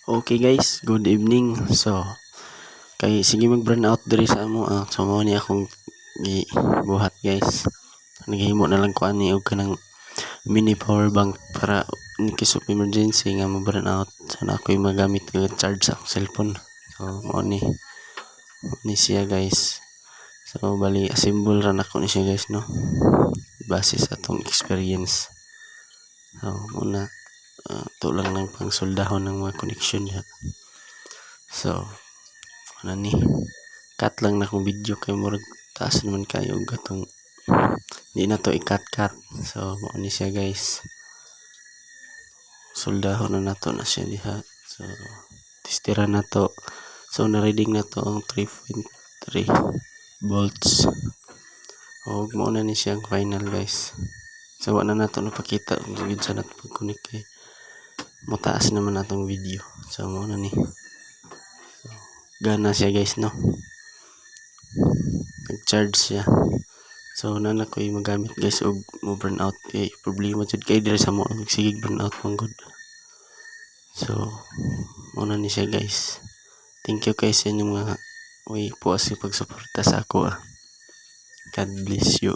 Okay guys, good evening. So, kay sige mag-burn out diri sa amo. So mao ni akong gibuhat guys. Naghimo na lang ko ani og kanang mini power bank para in case of emergency nga ma-burn out. So na ako'y magamit nga charge sa akong cellphone. So mao ni siya guys. So bali assemble ra nako ni siya guys no. Base sa atong experience. So muna to lang ng pang soldahon ng mga connection niya. So ano ni cut lang na akong video kay murag taas naman kayo gatong di na to i-cut. So mo ni siya guys, soldahon na nato na siya diha. So testera na to. So na-reading na to ang 3.3 volts. O mo na ni siya ang final guys. So wala na nato napakita gid sa nato pag-connect kay mataas naman natong video. So mo na ni gana siya guys no, nag-charge siya. So nana ko magamit guys og mo burn out kay problema jud kay diri sa mo sige burn out man gud. So muna ni siya guys. Thank you guys sa inyong mga way po sa pagsuporta sa ako. God bless you.